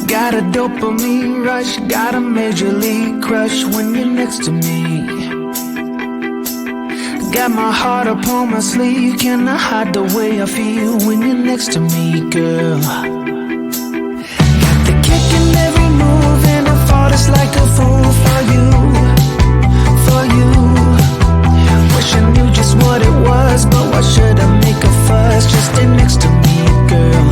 Got a dopamine rush, got a major league crush when you're next to me. Got my heart upon my sleeve, can I hide the way I feel when you're next to me, girl? Got the kick in every move and I fought just like a fool for you, for you. Wish I knew just what it was, but why should I make a fuss? Just stay next to me, girl,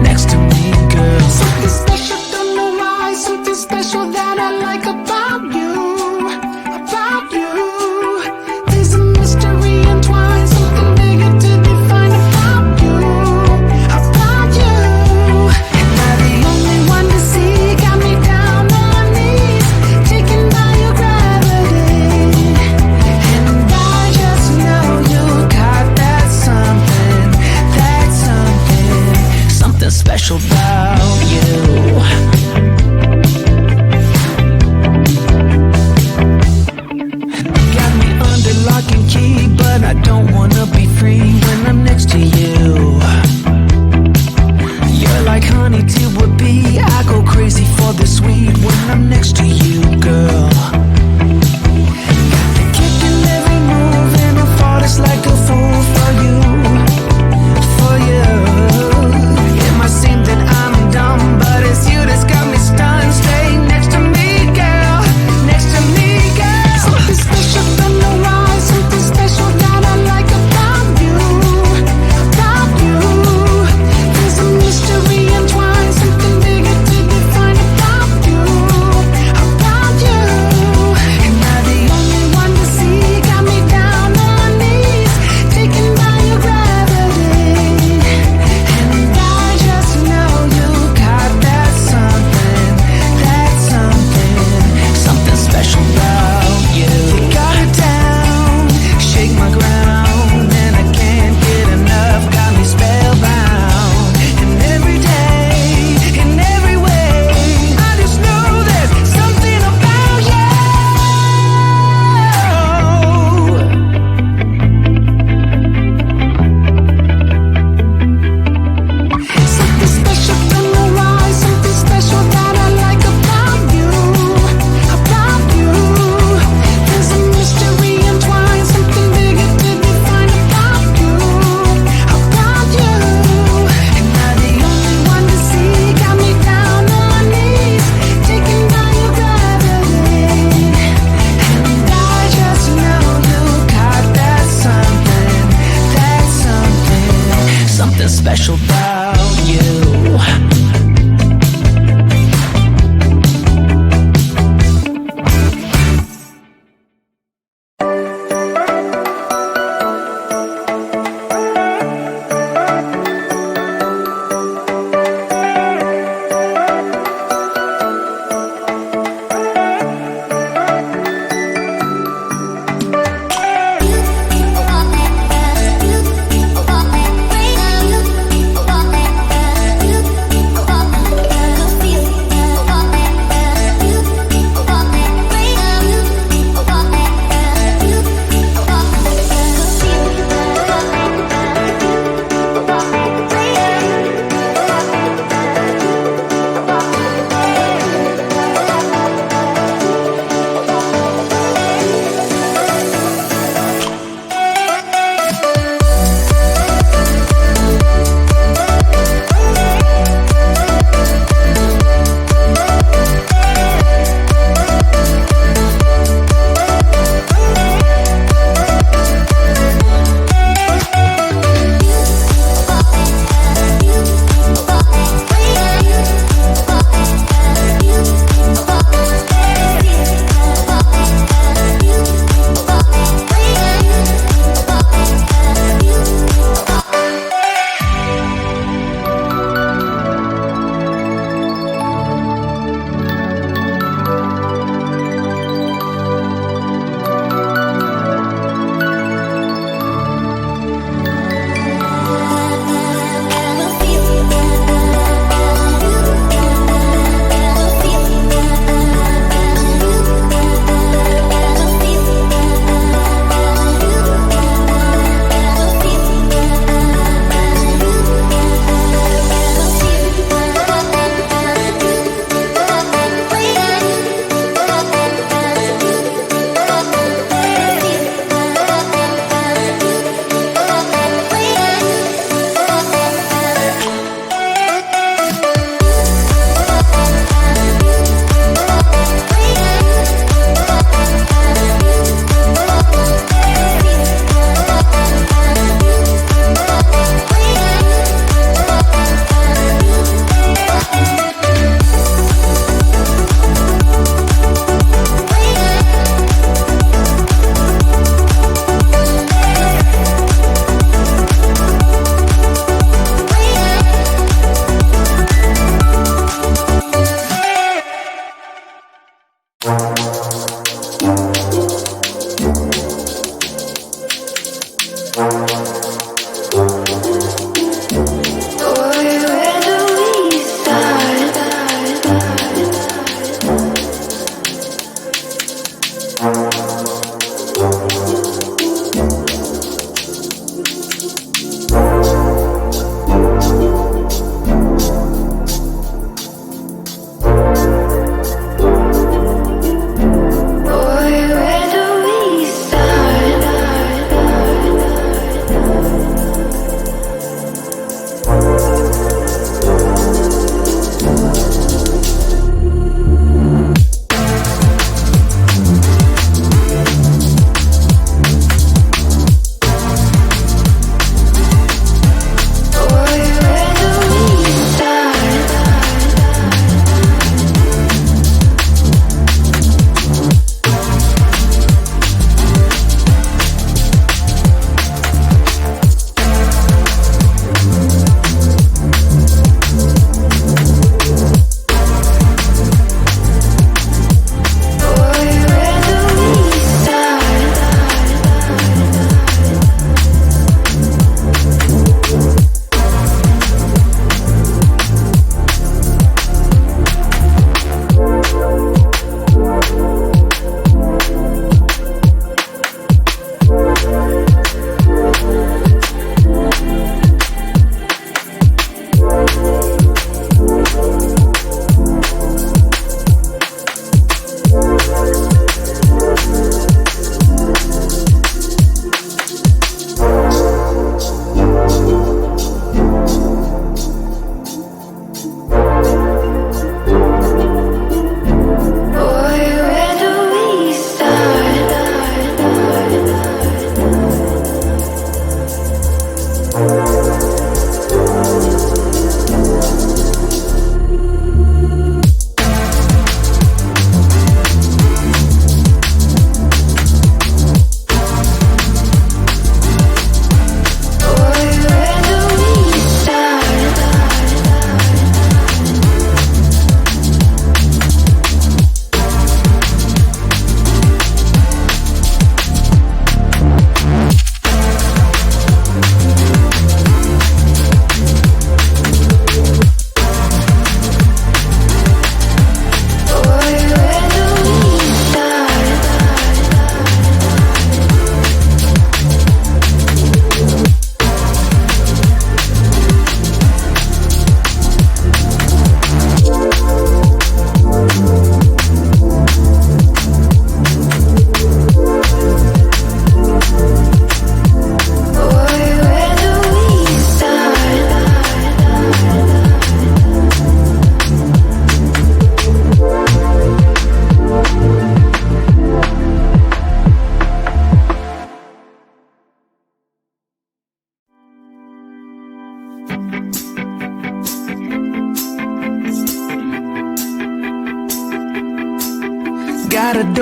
next to me, girl. Something special, don't know why, something special that I like about you, about you. There's a mystery entwined, something bigger to define about you, about you. Am I the only one to see? Got me down on my knees, taken by your gravity. And I just know you got that something, something special about you. Got me under lock and key, but I don't wanna be free when I'm next to you. You're like honey to a bee, I go crazy for the sweet when I'm next to you, girl. Got the kick in every move and I fought just like a fool for you, for you. It might seem that I'm dumb, but it's you that's got me stunned. Stay next to me, girl, next to me, girl. Something special, don't know why, something special that I like about you,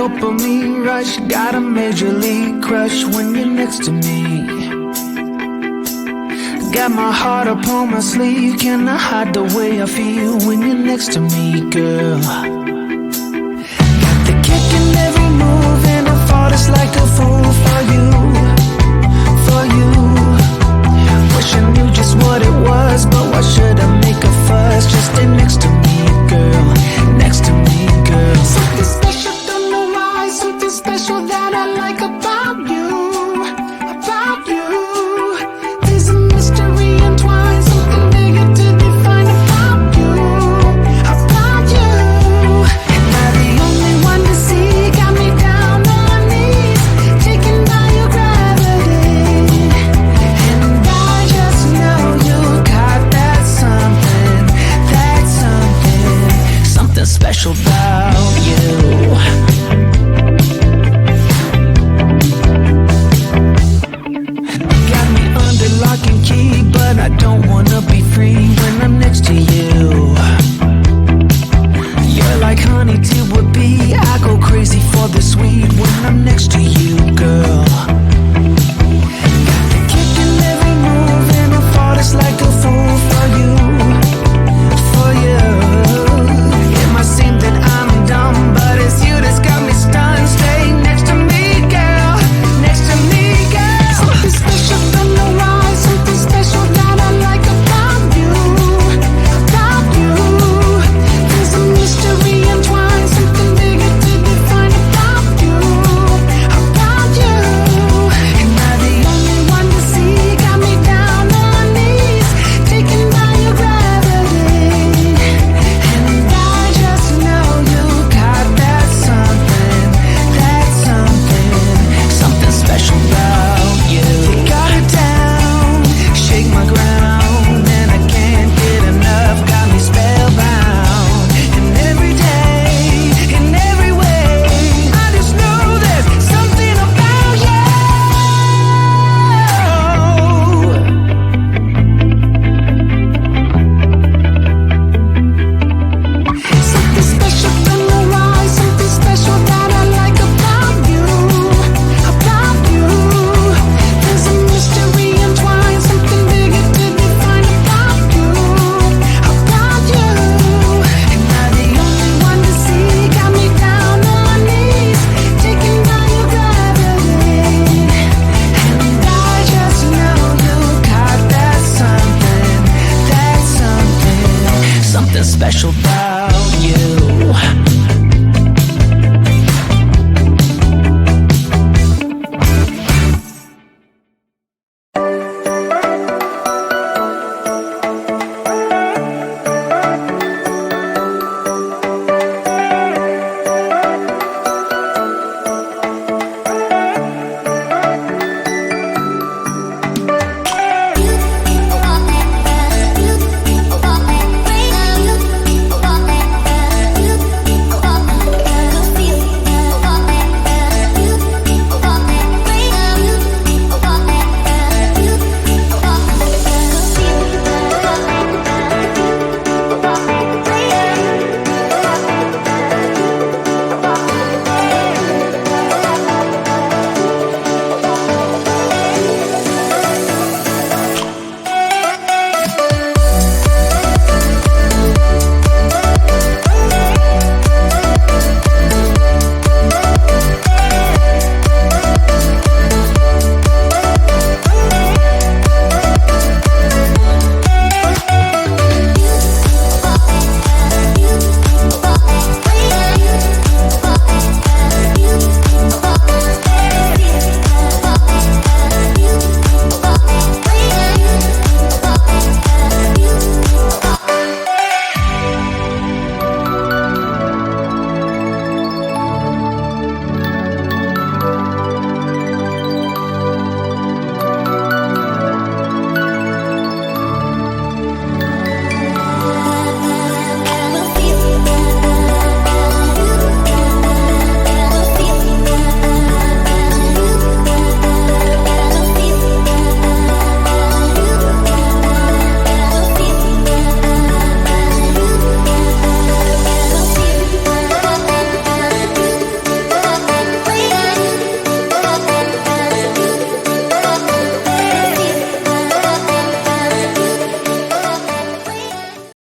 dopamine rush, got a major league crush when you're next to me. Got my heart upon my sleeve, can I hide the way I feel when you're next to me, girl? Got the kick in every move, and I fought it's like a fool for you, for you. Wish I knew just what it was, but why should I make a fuss? Just stay next to me, girl, next to me, girl. Something special, don't know why, something special that I like about you, about you. There's a mystery entwined, something bigger to define about you, about you. Am I the only one to see? Got me down on my knees, taken by your gravity. And I just know you got that something, something special about you. Got me under lock and key, but I don't want